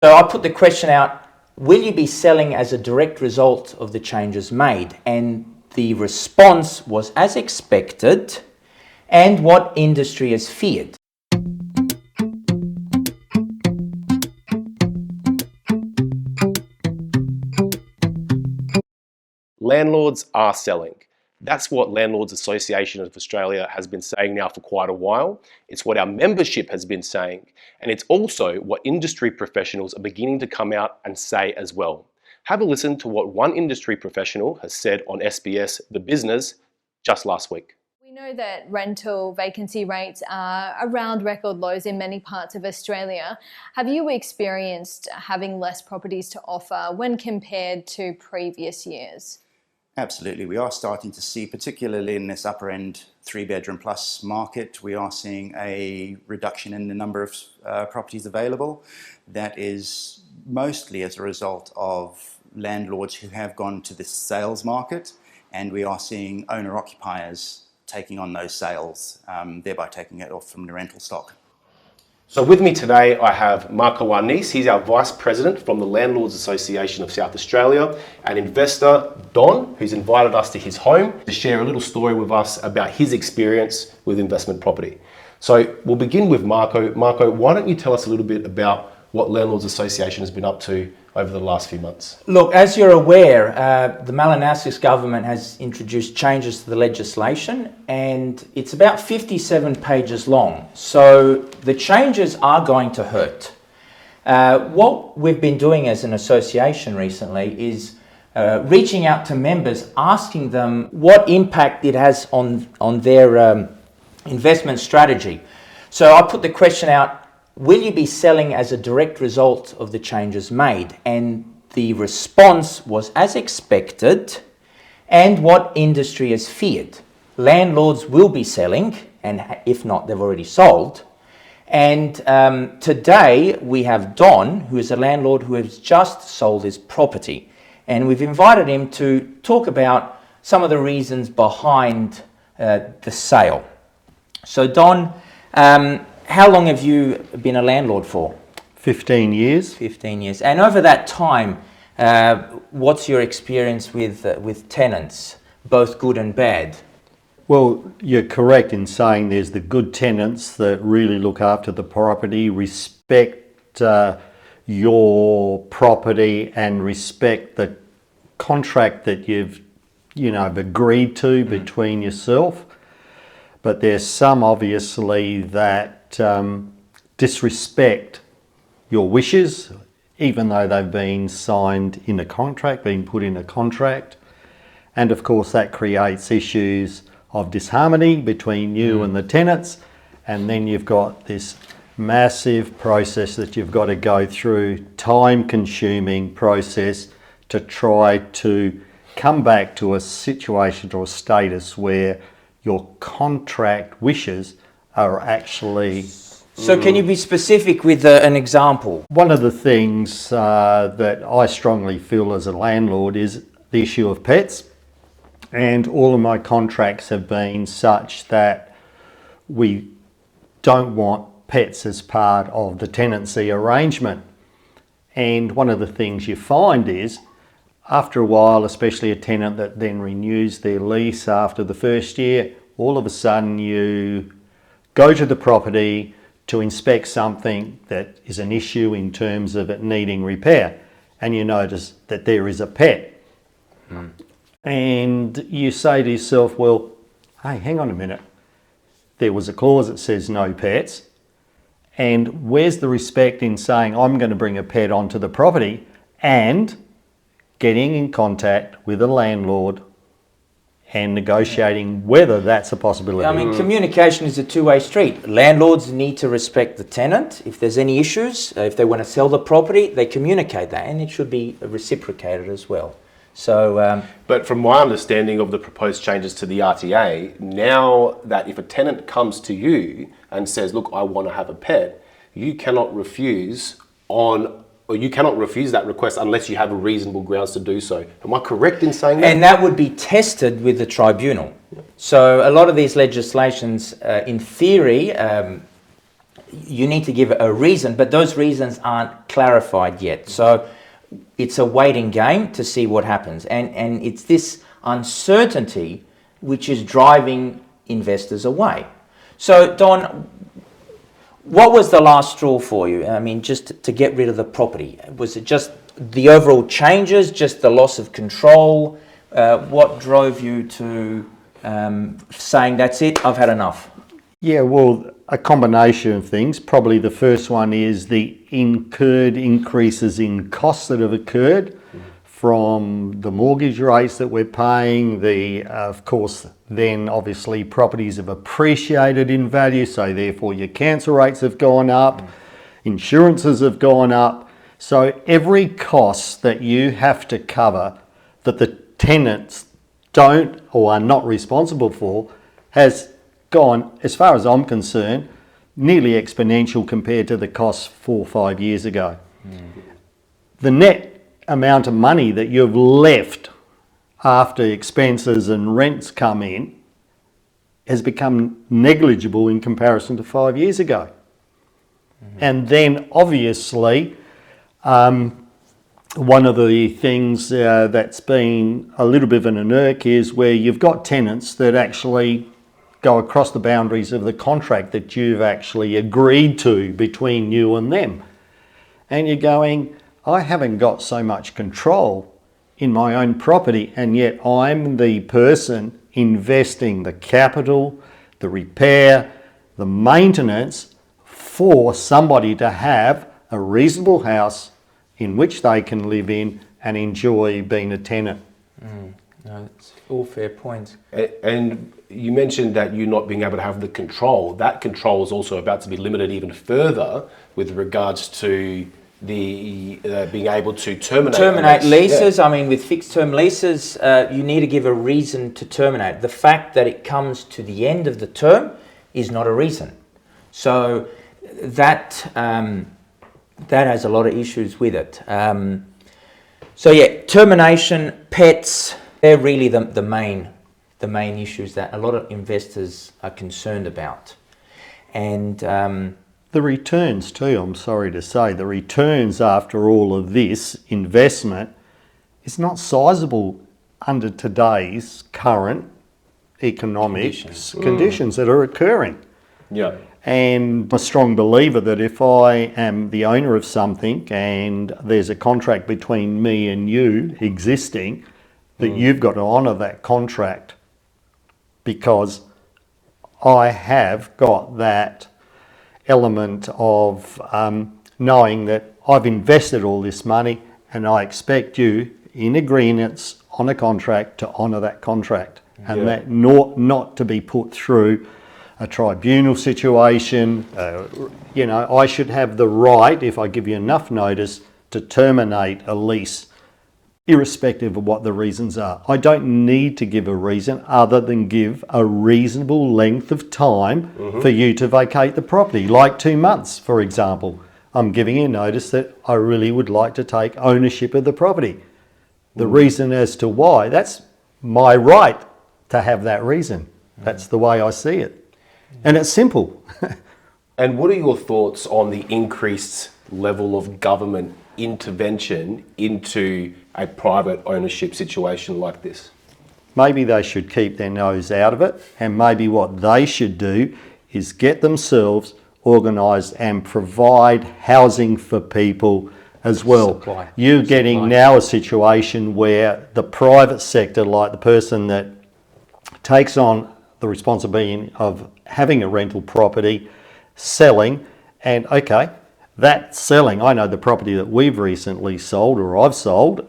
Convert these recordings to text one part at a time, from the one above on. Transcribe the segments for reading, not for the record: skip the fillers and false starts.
So I put the question out, will you be selling as a direct result of the changes made? And the response was as expected and what industry has feared. Landlords are selling. That's what Landlords Association of Australia has been saying now for quite a while. It's what our membership has been saying. And it's also what industry professionals are beginning to come out and say as well. Have a listen to what one industry professional has said on SBS The Business just last week. We know that rental vacancy rates are around record lows in many parts of Australia. Have you experienced having less properties to offer when compared to previous years? Absolutely. We are starting to see, particularly in this upper end 3-bedroom plus market, we are seeing a reduction in the number of properties available. That is mostly as a result of landlords who have gone to the sales market, and we are seeing owner-occupiers taking on those sales, thereby taking it off from the rental stock. So with me today, I have Marco Arnese. He's our Vice President from the Landlords Association of South Australia, and investor Don, who's invited us to his home to share a little story with us about his experience with investment property. So we'll begin with Marco. Marco, why don't you tell us a little bit about what Landlords Association has been up to over the last few months? Look, as you're aware, the Malinowskis government has introduced changes to the legislation, and it's about 57 pages long. So the changes are going to hurt. What we've been doing as an association recently is reaching out to members, asking them what impact it has on their investment strategy. So I put the question out, will you be selling as a direct result of the changes made? And the response was as expected and what industry has feared. Landlords will be selling, and if not, they've already sold. And today we have Don, who is a landlord who has just sold his property. And we've invited him to talk about some of the reasons behind the sale. So Don, how long have you been a landlord for? 15 years. 15 years. And over that time, what's your experience with tenants, both good and bad? Well, you're correct in saying there's the good tenants that really look after the property, respect your property and respect the contract that you've agreed to between yourself. But there's some obviously that disrespect your wishes, even though they've been signed in a contract, been put in a contract. And of course that creates issues of disharmony between you and the tenants. And then you've got this massive process that you've got to go through, time-consuming process to try to come back to a situation or a status where your contract wishes are actually... So can you be specific with an example? One of the things that I strongly feel as a landlord is the issue of pets. And all of my contracts have been such that we don't want pets as part of the tenancy arrangement. And one of the things you find is, after a while, especially a tenant that then renews their lease after the first year, all of a sudden you go to the property to inspect something that is an issue in terms of it needing repair, and you notice that there is a pet. And you say to yourself, well, hey, hang on a minute. There was a clause that says no pets, and where's the respect in saying I'm going to bring a pet onto the property and getting in contact with a landlord and negotiating whether that's a possibility? I mean, communication is a two-way street. Landlords need to respect the tenant. If there's any issues, if they want to sell the property, they communicate that, and it should be reciprocated as well. So, but from my understanding of the proposed changes to the RTA, now that if a tenant comes to you and says, look, I want to have a pet, you cannot refuse that request unless you have a reasonable grounds to do so. Am I correct in saying that? And that would be tested with the tribunal. So a lot of these legislations, in theory, you need to give a reason, but those reasons aren't clarified yet. So it's a waiting game to see what happens. And it's this uncertainty which is driving investors away. So, Don, what was the last straw for you? I mean, just to get rid of the property. Was it just the overall changes, just the loss of control? What drove you to saying, that's it, I've had enough? Yeah, well, a combination of things. Probably the first one is the incurred increases in costs that have occurred from the mortgage rates that we're paying. Of course, then obviously properties have appreciated in value, so therefore your cancel rates have gone up, insurances have gone up. So every cost that you have to cover that the tenants don't or are not responsible for has gone, as far as I'm concerned, nearly exponential compared to the costs 4 or 5 years ago. The net amount of money that you've left after expenses and rents come in has become negligible in comparison to 5 years ago. And then obviously one of the things that's been a little bit of an irk is where you've got tenants that actually go across the boundaries of the contract that you've actually agreed to between you and them. And you're going, I haven't got so much control in my own property, and yet I'm the person investing the capital, the repair, the maintenance for somebody to have a reasonable house in which they can live in and enjoy being a tenant. No, it's all fair points. And you mentioned that you not being able to have the control. That control is also about to be limited even further with regards to the being able to terminate leases. Yeah. I mean, with fixed term leases, you need to give a reason to terminate. The fact that it comes to the end of the term is not a reason. So that has a lot of issues with it. So yeah, termination, pets, they're really the main issues that a lot of investors are concerned about. And the returns too, I'm sorry to say, the returns after all of this investment is not sizable under today's current economic conditions that are occurring. Yeah. And I'm a strong believer that if I am the owner of something and there's a contract between me and you existing, that you've got to honour that contract, because I have got that element of knowing that I've invested all this money and I expect you in agreements on a contract to honour that contract, and that not to be put through a tribunal situation. I should have the right, if I give you enough notice, to terminate a lease irrespective of what the reasons are. I don't need to give a reason other than give a reasonable length of time for you to vacate the property, like 2 months, for example. I'm giving you notice that I really would like to take ownership of the property. The reason as to why, that's my right to have that reason. That's the way I see it. And it's simple. And what are your thoughts on the increased level of government intervention into a private ownership situation like this? Maybe they should keep their nose out of it, and maybe what they should do is get themselves organised and provide housing for people as well. You're getting now a situation where the private sector, like the person that takes on the responsibility of having a rental property, selling, and okay, that selling, I know the property that we've recently sold, or I've sold,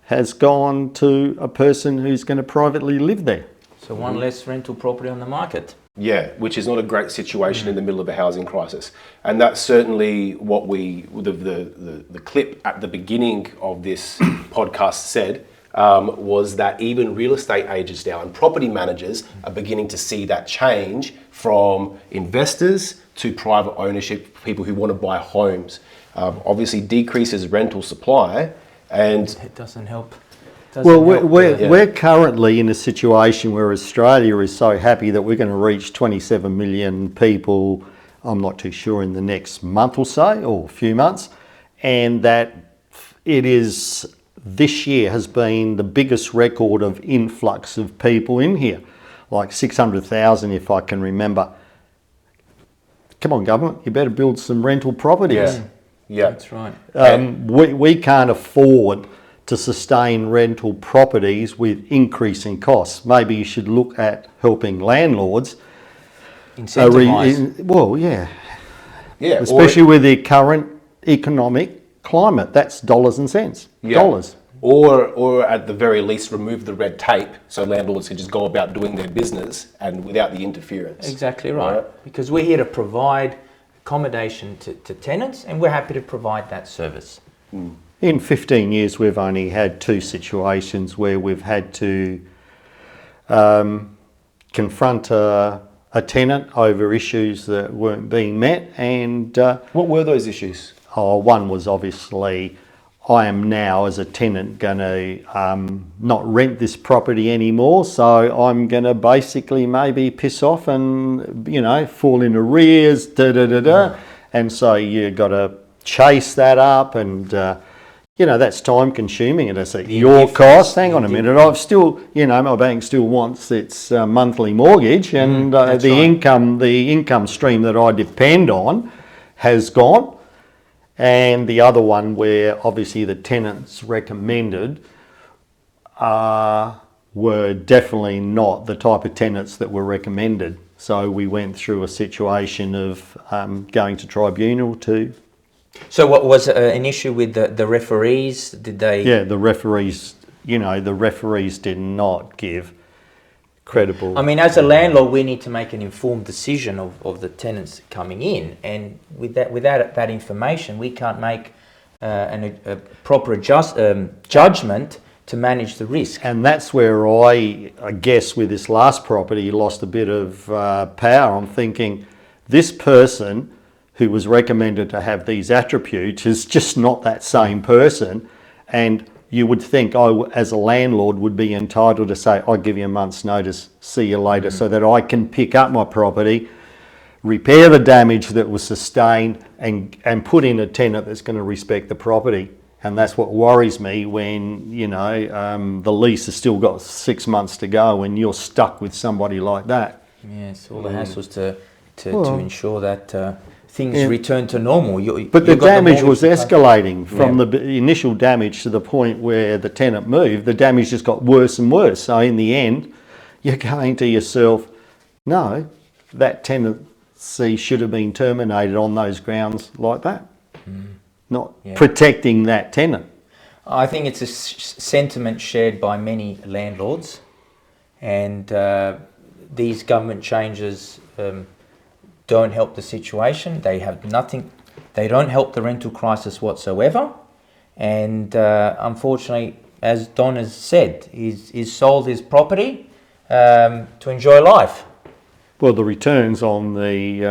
has gone to a person who's going to privately live there. So one less rental property on the market. Yeah, which is not a great situation in the middle of a housing crisis. And that's certainly what the clip at the beginning of this podcast said, was that even real estate agents now and property managers are beginning to see that change from investors to private ownership, people who want to buy homes. Obviously decreases rental supply, and it doesn't help. We're currently in a situation where Australia is so happy that we're going to reach 27 million people I'm not too sure, in the next month or so, or a few months, and that it is, this year has been the biggest record of influx of people in here, like 600,000 if I can remember. Come on, government, you better build some rental properties. Yeah. That's right. We can't afford to sustain rental properties with increasing costs. Maybe you should look at helping landlords. Incentivise. Well, yeah. Yeah. Especially with the current economic climate. That's dollars and cents. Dollars. Or at the very least, remove the red tape so landlords can just go about doing their business and without the interference. Exactly right. Because we're here to provide accommodation to tenants, and we're happy to provide that service. In 15 years, we've only had 2 situations where we've had to confront a tenant over issues that weren't being met. And What were those issues? one was obviously, I am now as a tenant going to not rent this property anymore, so I'm going to basically maybe piss off and, you know, fall in arrears, and so you got to chase that up, and you know, that's time consuming, and it's at your cost. Hang on a minute, I've still, you know, my bank still wants its monthly mortgage, and the income stream that I depend on has gone. And the other one where obviously the tenants recommended were definitely not the type of tenants that were recommended. So we went through a situation of going to tribunal to... So what was an issue with the referees? Did they... Yeah, the referees, you know, the referees did not give credible... I mean, as a landlord, we need to make an informed decision of the tenants coming in, and without that information, we can't make a proper judgment to manage the risk. And that's where I guess with this last property lost a bit of power. I'm thinking, this person who was recommended to have these attributes is just not that same person, and you would think I, as a landlord, would be entitled to say, I'll give you a month's notice, see you later, so that I can pick up my property, repair the damage that was sustained, and put in a tenant that's going to respect the property. And that's what worries me when, you know, the lease has still got 6 months to go and you're stuck with somebody like that. Yes, all the hassles to ensure that things return to normal. But the damage was escalating from the initial damage to the point where the tenant moved. The damage just got worse and worse. So in the end, you're going to yourself, no, that tenancy should have been terminated on those grounds like that. Not protecting that tenant. I think it's a sentiment shared by many landlords, and these government changes don't help the situation. They have nothing. They don't help the rental crisis whatsoever. And unfortunately, as Don has said, he's sold his property to enjoy life. Well, the returns on the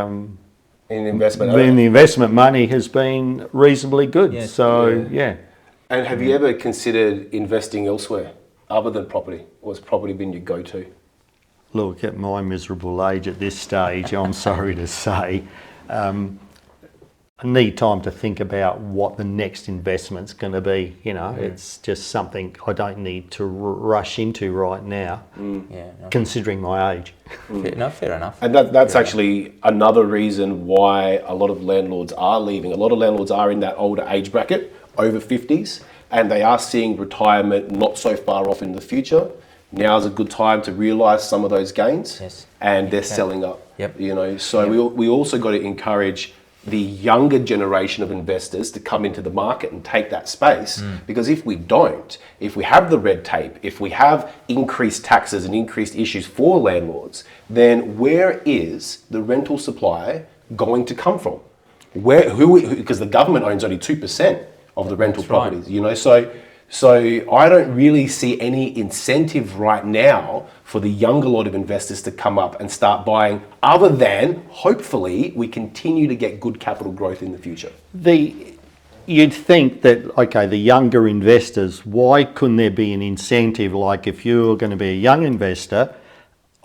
In investment. the investment money has been reasonably good. Yes. So yeah. And have you ever considered investing elsewhere other than property? Or has property been your go-to? Look, at my miserable age at this stage, I'm sorry to say, I need time to think about what the next investment's going to be. You know, it's just something I don't need to rush into right now, considering my age. Fair enough. And that's actually another reason why a lot of landlords are leaving. A lot of landlords are in that older age bracket, over 50s, and they are seeing retirement not so far off in the future. Now's a good time to realise some of those gains, and they're selling up. You know, so we also got to encourage the younger generation of investors to come into the market and take that space, because if we don't, if we have the red tape, if we have increased taxes and increased issues for landlords, then where is the rental supply going to come from? Because the government owns only 2% of the rental properties, you know, so I don't really see any incentive right now for the younger lot of investors to come up and start buying, other than hopefully we continue to get good capital growth in the future. You'd think that, okay, the younger investors, why couldn't there be an incentive? Like if you're going to be a young investor,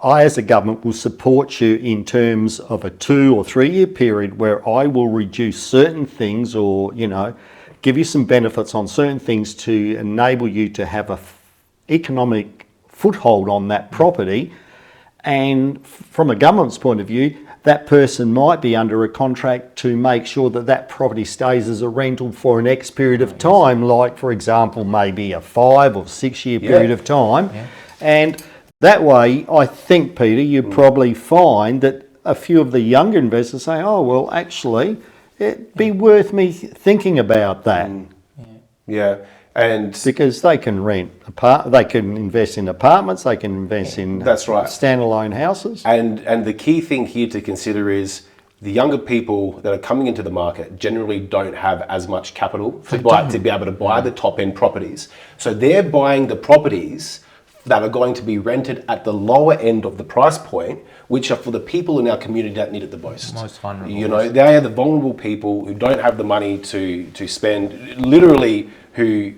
I, as a government, will support you in terms of a 2 or 3 year period where I will reduce certain things, or, you know, give you some benefits on certain things to enable you to have a economic foothold on that property. And from a government's point of view, that person might be under a contract to make sure that that property stays as a rental for an X period of time, like, for example, maybe a 5 or 6 year period of time. And that way, I think, Peter, you probably find that a few of the younger investors say, oh, well, actually, it'd be worth me thinking about that. Yeah. And because they can rent they can invest in apartments, they can invest in that's right, standalone houses. And the key thing here to consider is the younger people that are coming into the market generally don't have as much capital to be able to buy the top end properties. So they're buying the properties that are going to be rented at the lower end of the price point, which are for the people in our community that need it the most. Most vulnerable. You know, they are the vulnerable people who don't have the money to spend, literally who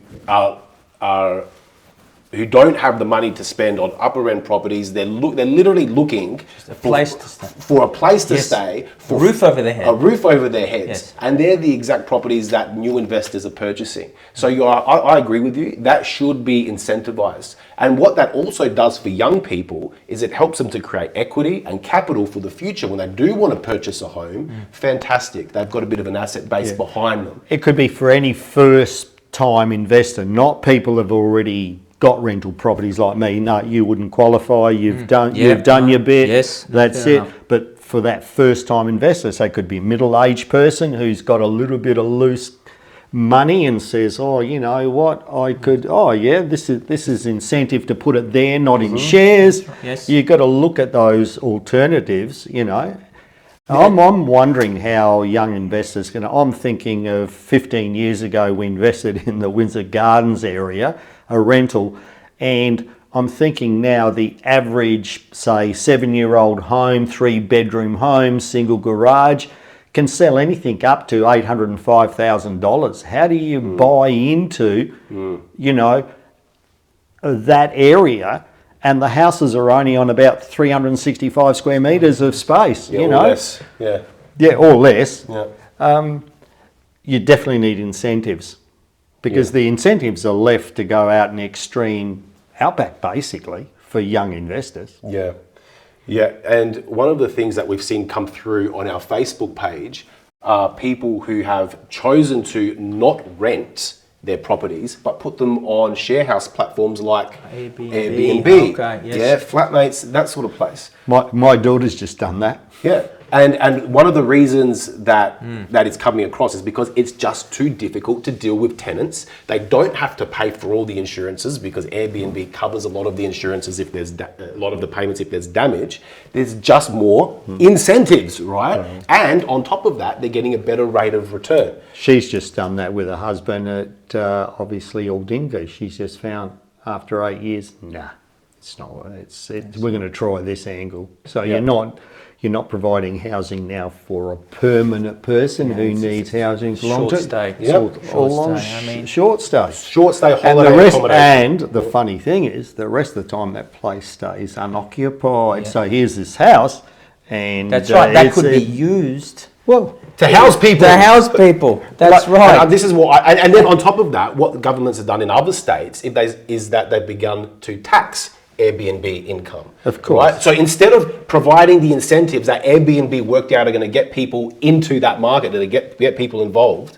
don't have the money to spend on upper end properties. They're literally looking for a place to stay, for a roof over their head. A roof over their heads. Yes. And they're the exact properties that new investors are purchasing. So I agree with you, that should be incentivized. And what that also does for young people is it helps them to create equity and capital for the future when they do want to purchase a home. Fantastic. They've got a bit of an asset base behind them. It could be for any first time investor, not people who've already got rental properties like me. No, you wouldn't qualify. You've done your bit. Yes, that's it. Enough. But for that first time investor, so it could be a middle-aged person who's got a little bit of loose money and says, oh, you know what, I could, this is incentive to put it there, not in shares. Yes. You've got to look at those alternatives, you know. I'm wondering how young investors I'm thinking of 15 years ago, we invested in the Windsor Gardens area, a rental, and I'm thinking now the average, say, 7-year-old home, 3-bedroom home, single garage, can sell anything up to $805,000. How do you buy into, you know, that area? And the houses are only on about 365 square metres of space, you know. Or less. Yeah, or less. Yeah. You definitely need incentives, because the incentives are left to go out in the extreme outback, basically, for young investors. Yeah. Yeah, and one of the things that we've seen come through on our Facebook page are people who have chosen to not rent their properties, but put them on sharehouse platforms like Airbnb. Okay, yes. Yeah, flatmates, that sort of place. My daughter's just done that. Yeah, and one of the reasons that it's coming across is because it's just too difficult to deal with tenants. They don't have to pay for all the insurances because Airbnb covers a lot of the insurances if there's a lot of the payments if there's damage. There's just more incentives, right? And on top of that, they're getting a better rate of return. She's just done that with her husband at obviously Aldinga. She's just found after 8 years, it's not. We're going to try this angle. So you're not providing housing now for a permanent person who needs housing for long term. Short stay. Short stay holiday accommodation. And the funny thing is, the rest of the time that place stays unoccupied. So here's this house, and that's right. That could be used. Well, to house people. That's right. And this is what, and then on top of that, what the governments have done in other states is that they've begun to tax Airbnb income. Of course. Right? So instead of providing the incentives that Airbnb worked out are going to get people into that market, to get people involved,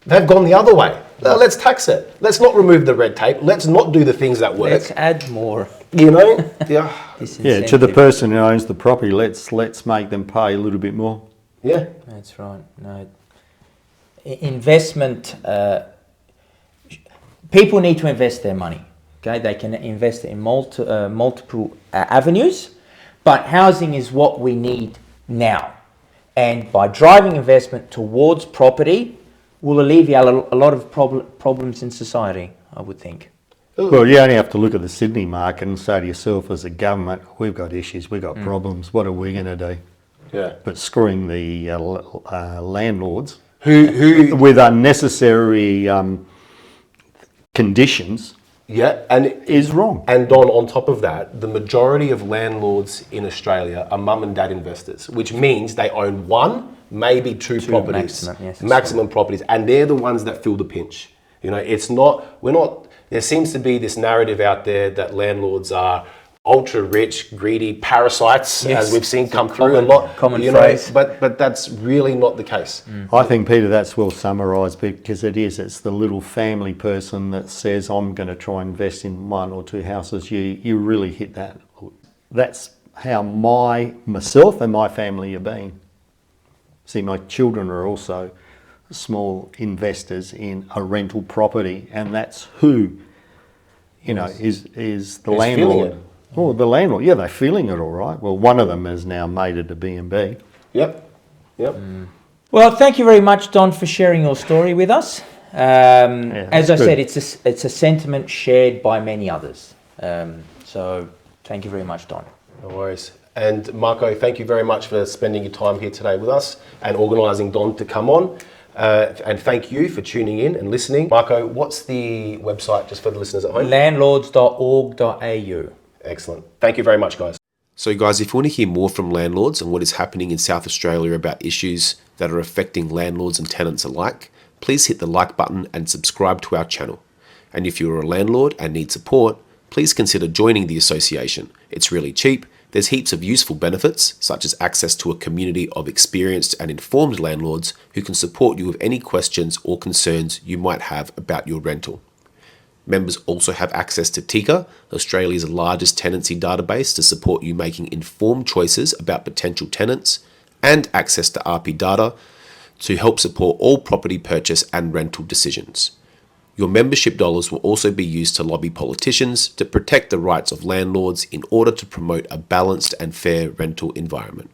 they've gone the other way. Let's tax it. Let's not remove the red tape. Let's not do the things that work. Let's add more. You know? To the person who owns the property, let's make them pay a little bit more. Yeah. That's right. No. Investment, people need to invest their money. Okay, they can invest in multiple avenues, but housing is what we need now. And by driving investment towards property, will alleviate a lot of problems in society, I would think. Well, you only have to look at the Sydney market and say to yourself, as a government, we've got issues, we've got problems. What are we going to do? Yeah. But screwing the landlords who with unnecessary conditions. Yeah, and is wrong. And Don, on top of that, the majority of landlords in Australia are mum and dad investors, which means they own one, maybe two properties, maximum, yes, maximum properties, and they're the ones that feel the pinch. You know, it's not, we're not, there seems to be this narrative out there that landlords are ultra rich, greedy parasites, Yes, as we've seen come it's a through a lot. common you phrase. know, but that's really not the case. I think, Peter, that's well summarised because it is. It's the little family person that says, I'm going to try and invest in one or two houses. You really hit that. That's how myself and my family have been. See, my children are also small investors in a rental property, and that's who, you know, is the Who's landlord. feeling it? Oh, the landlord. Yeah, they're feeling it all right. Well, one of them has now made it a B&B. Yep. Well, thank you very much, Don, for sharing your story with us. As I good. said, it's a sentiment shared by many others. So thank you very much, Don. No worries. And Marco, thank you very much for spending your time here today with us and organising Don to come on. And thank you for tuning in and listening. Marco, what's the website just for the listeners at home? Landlords.org.au. Excellent. Thank you very much, guys. So guys, if you want to hear more from landlords and what is happening in South Australia about issues that are affecting landlords and tenants alike, please hit the like button and subscribe to our channel. And if you're a landlord and need support, please consider joining the association. It's really cheap. There's heaps of useful benefits, such as access to a community of experienced and informed landlords who can support you with any questions or concerns you might have about your rental. Members also have access to TICA, Australia's largest tenancy database, to support you making informed choices about potential tenants, and access to RP data to help support all property purchase and rental decisions. Your membership dollars will also be used to lobby politicians to protect the rights of landlords in order to promote a balanced and fair rental environment.